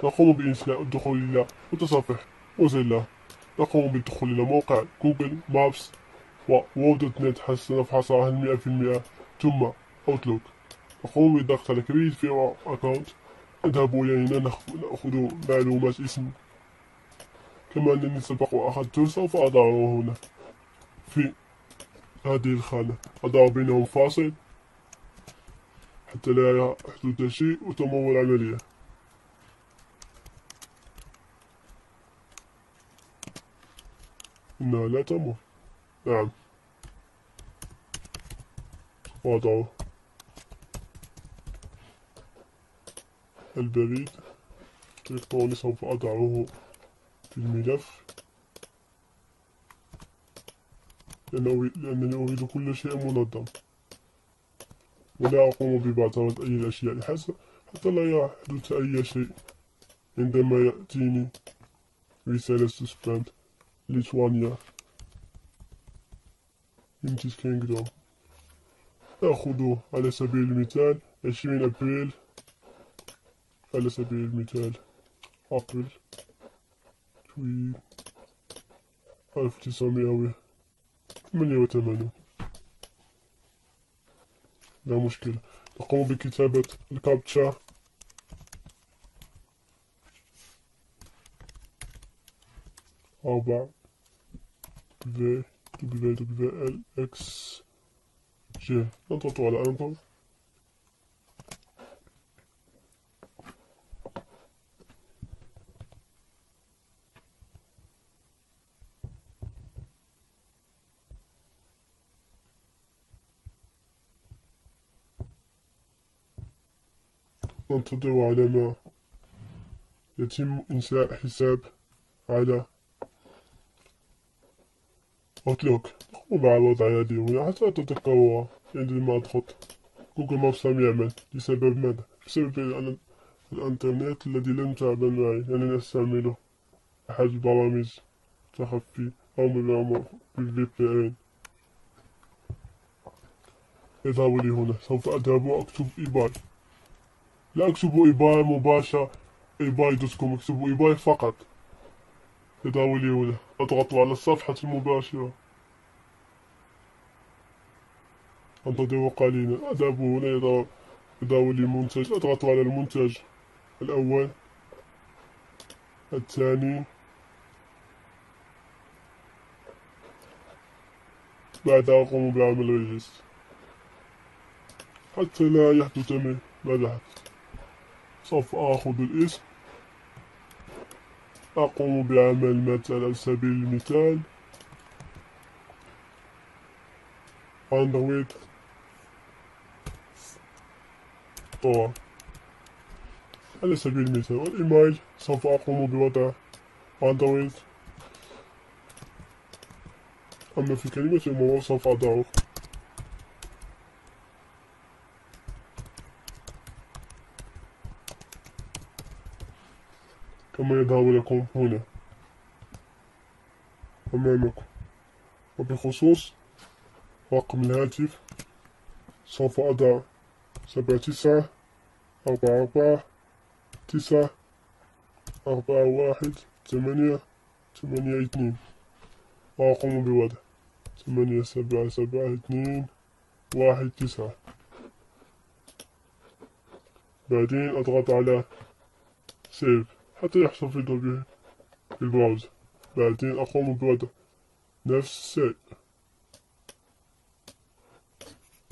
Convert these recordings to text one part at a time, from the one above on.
نقوم بإنشاء الدخول إلى متصفح موزيلا. نقوم بالدخول إلى موقع جوجل مابس وWow.net حتى نفحصها 100%. ثم أوتلوك. نقوم بالضغط على Create في أكاونت. نذهب إلى هنا نأخذ معلومات اسم، كما أنني سبق وأخذته سوف أضعه هنا في هذه الخانة. أضع بينهم فاصل حتى لا يحدث شيء وتمر العملية. إنها لا تمر. نعم، وأضع البريد الإلكتروني، سوف أضعه في الملف لأنني أريد كل شيء منظم، ولا أقوم ببعثرة أي الأشياء حتى لا يحدث أي شيء عندما يأتيني رسالة سسبند ليتوانيا يونيتد كينغدوم. نأخذ على سبيل المثال 20 أبريل، على سبيل المثال أبريل 1988. لا مشكلة. نقوم بكتابة الكابتشا. أربعة WLXG. نضغط على أنتر. ننتظر على ما يتم إنشاء حساب على أوتلوك. نقوم على وضع يدي هنا حتى تتكرر عندما أضغط. جوجل مابس لم يعمل. لسبب ماذا؟ بسبب الإنترنت الذي لم تعمل معي، لأنني أستعمل أحد البرامج تخفي أو من بالVPN. اذهب لي هنا. سوف أذهب وأكتب إيباي. لا أكتب إيباي مباشر إيباي دوت كوم، أكتب إيباي فقط. اذهب لي هنا. أضغط على الصفحة المباشرة. أنتظر قليلا. أذهب هنا. يظهر لي منتج. أضغط على المنتج الأول، الثاني، بعدها أقوم بعمل ريجستر حتى لا يحدث ما حدث. سوف آخذ الاسم. أقوم بعمل مثلا على سبيل المثال أندرويد ستور على سبيل المثال. والإيميل سوف أقوم بوضع أندرويد. أما في كلمة المرور سوف أضعه كما يظهر لكم هنا أمامكم. وبخصوص رقم الهاتف سوف أضع 79 4 9 4 1 8 8 2، وأقوم بوضع 8 7 7 2 1 9. بعدين أضغط على سيف حتى يحتفظ به في البراوزر. بعدين أقوم بوضع نفس الشيء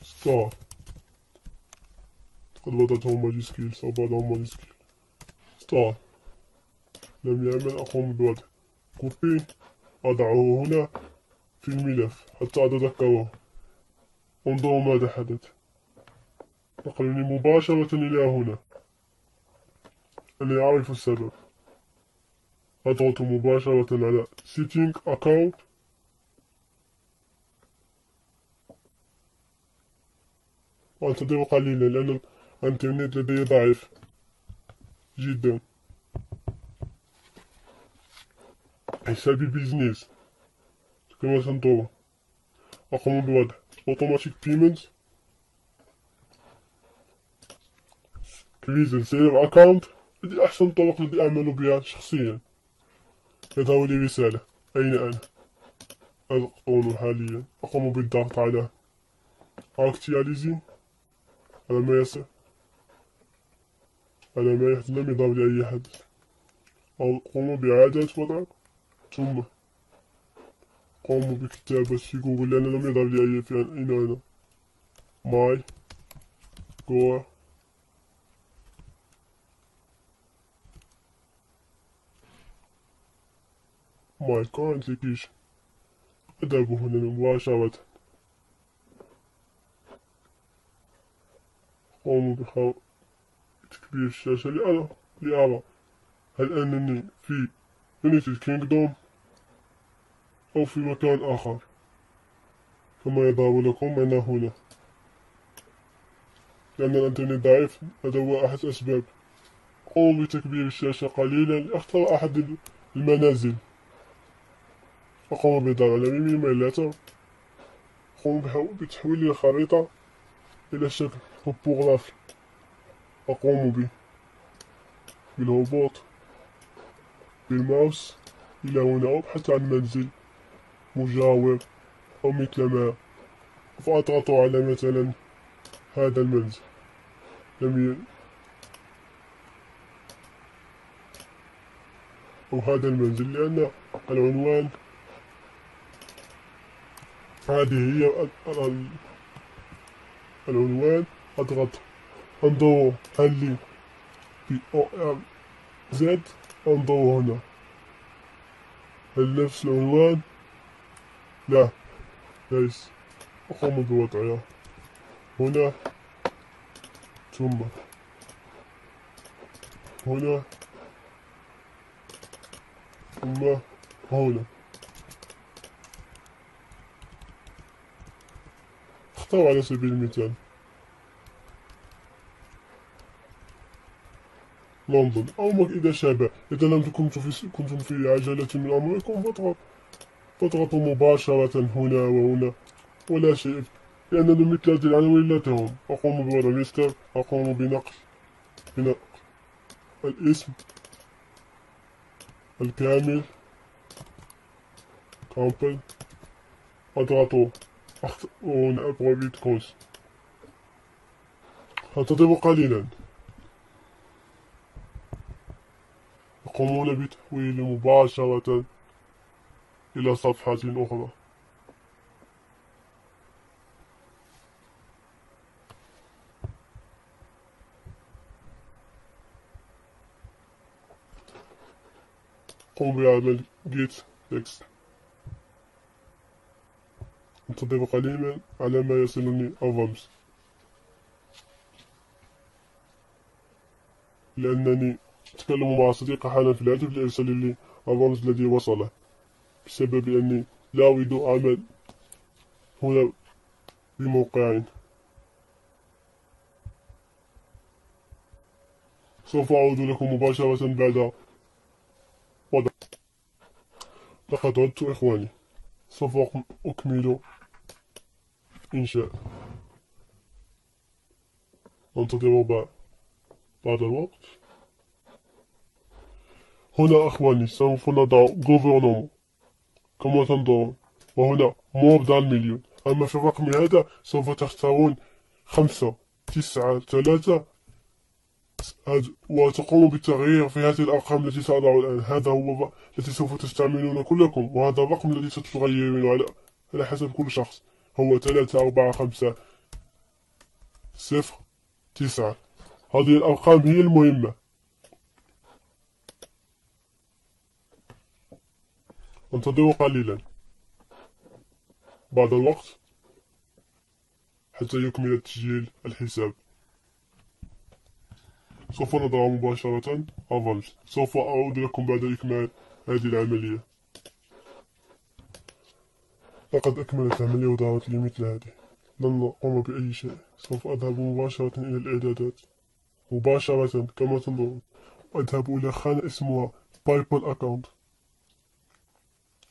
ستار. قد وضعته ماجي سكيل. سوف أضع ماجي سكيل ستار. لم يعمل. أقوم بوضع كوبي. أضعه هنا في الملف حتى أتذكره. انظروا ماذا حدث. نقلني مباشرة إلى هنا. أنا أعرف السبب. أضغط مباشرة على Setting Account. وأنتظر قليلا لأن الإنترنت لدي ضعيف جدا. حسابي بيزنس كما تنظرون. أقوم بوضع Automatic Payments. Please save account. هذه أحسن طرق التي أعمل بها شخصيا. يظهر لي رسالة: أين أنا؟ أقول حاليا أقوم بالضغط على أكتياليزي. على ما يصل، على ما يحدث لم يظهر لي أي حدث. أقوم بإعادة وضع، ثم أقوم بكتابة في جوجل لأن لم يظهر لي أي فعل. أين أنا؟ ماي جوه ماي كورنت لوكيشن. أذهب هنا مباشرة. أقوم بتكبير الشاشة لأرى هل أنني في يونايتد كينغدوم أو في مكان آخر. كما يظهر لكم أنا هنا، لأن الإنترنت ضعيف. هذا هو أحد الأسباب. أقوم بتكبير الشاشة قليلا لأختار أحد المنازل. أقوم بضغط على ميميلاتر. أقوم بتحويل الخريطة إلى شكل توبوغرافي. أقوم بالهبوط بالماوس إلى هنا وأبحث عن منزل مجاور أو مثل ما، فأضغط على مثلا هذا المنزل. لم ي... أو هذا المنزل، لأن العنوان هذه هي العنوان. أضغط انظروا هل لي PORZ. انظروا هنا، هل نفس العنوان؟ لا، ليس. أقوم بوضعها هنا، ثم هنا، ثم هنا. اختار على سبيل المثال لندن أو إذا شابه. إذا لم كنتم في عجلة من أمركم فاضغطوا مباشرة هنا وهنا ولا شيء، لأننا مثل هذه العناوين لا تهم. أقوم بوضع مستر. أقوم بنقل الاسم الكامل كامبل. أضغط هنا بروفيت كونس. أنتظر قليلا. يقومون بتحويل مباشرة إلى صفحة أخرى. قم بعمل جيت تكست. انتظر قليلا على ما يصلني الرمز، لأنني أتكلم مع صديقي حالا في الهاتف ليرسل لي الرمز الذي وصله، بسبب أني لا أريد أعمل هنا بموقعين. سوف أعود لكم مباشرة بعد وضع. لقد عدت إخواني. سوف أكمل إنشاء. ننتظر بعد الوقت. هنا أخواني سوف نضع gouvernement كما تنظرون، وهنا more than مليون. أما في الرقم هذا سوف تختارون 5 9 3 وتقوم بالتغيير في هذه الأرقام التي سأضع الآن. هذا هو الذي سوف تستعملون كلكم، وهذا الرقم الذي ستغيرونه على حسب كل شخص. هو 3 4 5 0 9. هذه الأرقام هي المهمة. انتظروا قليلا بعد الوقت حتى يكمل تسجيل الحساب. سوف نضع مباشرة الرمز. سوف أعود لكم بعد إكمال هذه العملية. لقد أكملت العملية وظهرت لي مثل هذه. لن أقوم بأي شيء. سوف أذهب مباشرة إلى الإعدادات مباشرة كما تنظرون. أذهب إلى خانة اسمها بايبل أكاونت.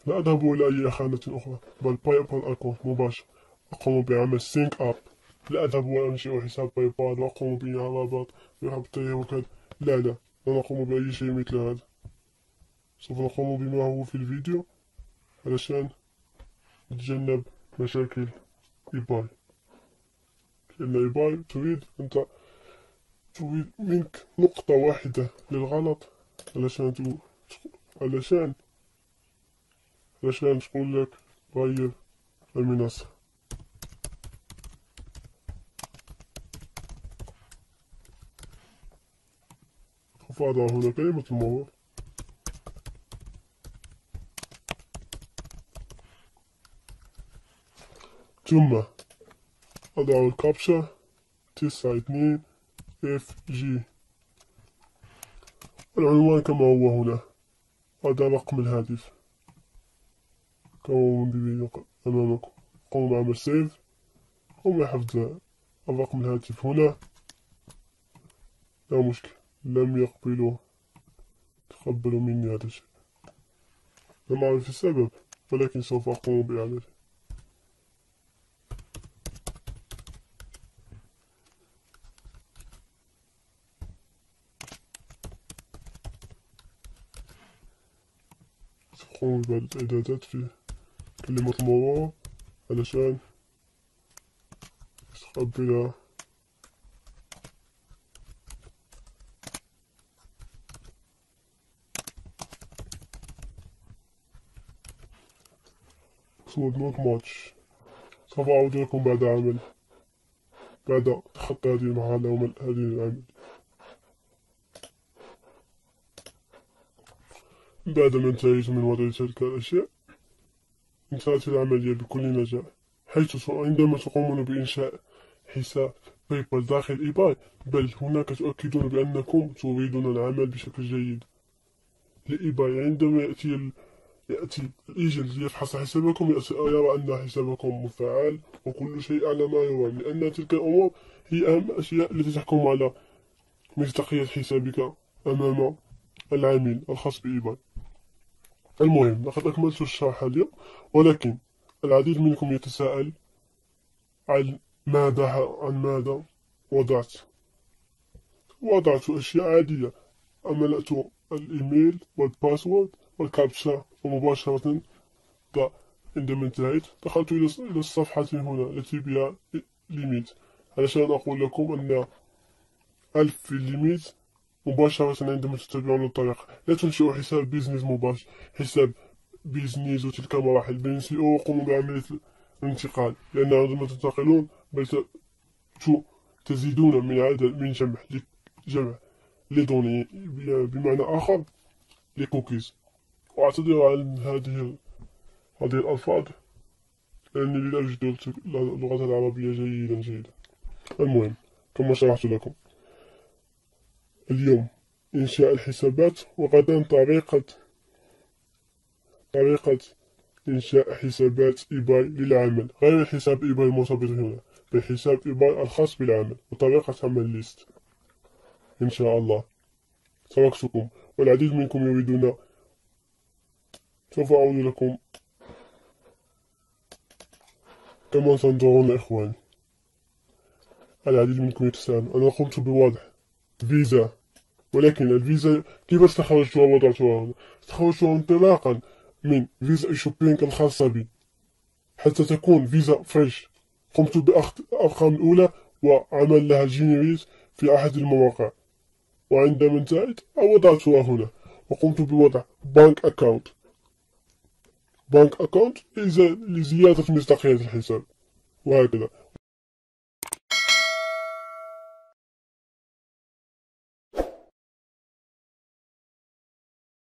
لا أذهب إلى أي خانة أخرى، بل بايبل أكاونت مباشرة. أقوم بعمل سينك أب. لا أذهب وأنشئ حساب بايبال وأقوم بإعرابات بربطه وكذا. لا، لا نقوم بأي شيء مثل هذا. سوف نقوم بما هو في الفيديو علشان نتجنب مشاكل إيباي، لأن إيباي تريد منك نقطة واحدة للغلط علشان تقول لك غير المنصة. سوف أضع هنا كلمة المرور، ثم أضع الكابتشا 92FG، العنوان كما هو هنا، هذا رقم الهاتف كما هو أمامكم. قوموا بعمل سيف، قوموا بحفظ الرقم الهاتف هنا، لا مشكلة. لم تقبلوا مني هذا الشيء، لم أعرف السبب، ولكن سوف أقوم بإعادته. سأقوم ببعض الإعدادات في كلمة المرور علشان تقبلها. اسمه نوت ماتش. سوف أعود لكم بعد تخطي هذه المرحلة وهذه العمل. بعدما انتهيت من وضع تلك الأشياء، انتهت العملية بكل نجاح، حيث عندما تقومون بإنشاء حساب بايبال داخل إيباي، بل هناك تؤكدون بأنكم تريدون العمل بشكل جيد لإيباي. عندما يأتي الإيجنت ليفحص حسابكم، يرى أن حسابكم مفعل وكل شيء على ما يرام، لأن تلك الأمور هي أهم الأشياء التي تحكم على مصداقية حسابك أمام العميل الخاص بإيباي. المهم، لقد أكملت الشرح اليوم، ولكن العديد منكم يتساءل عن ماذا وضعت أشياء عادية. ملأت الإيميل والباسورد والكابتشا، ومباشرة عندما انتهيت دخلت إلى الصفحة هنا التي بها ليميت، علشان أقول لكم أن 1000 في الليميت مباشرة عندما تتبعون الطريقة. لا تنشئوا حساب بيزنس مباشر، حساب بيزنس وتلك مراحل بالنسبة، وقوموا بعملية الانتقال، لأن عندما تنتقلون بل تزيدون من جمع لدوني، بمعنى آخر لكوكيز. وأعتذر عن هذه الألفاظ لأني لا أجد اللغة العربية جيدا. المهم، كما شرحت لكم اليوم إنشاء الحسابات، وغدا طريقة إنشاء حسابات إيباي للعمل، غير حساب إيباي المرتبط هنا، بل حساب إيباي الخاص بالعمل، وطريقة عمل ليست. إن شاء الله تركتكم، والعديد منكم يريدون. سوف أعود لكم كما تنظرون إخواني. العديد منكم يتساءل، أنا قمت بوضع فيزا، ولكن الفيزا كيف استخرجتها ووضعتها هنا؟ استخرجتها انطلاقا من فيزا شوبينج الخاصة بي حتى تكون فيزا فريش. قمت بأخذ الأرقام الأولى وعمل لها جينيريت في أحد المواقع، وعندما انتهيت وضعتها هنا، وقمت بوضع بانك أكاونت لزيادة مصداقية الحساب، وهكذا.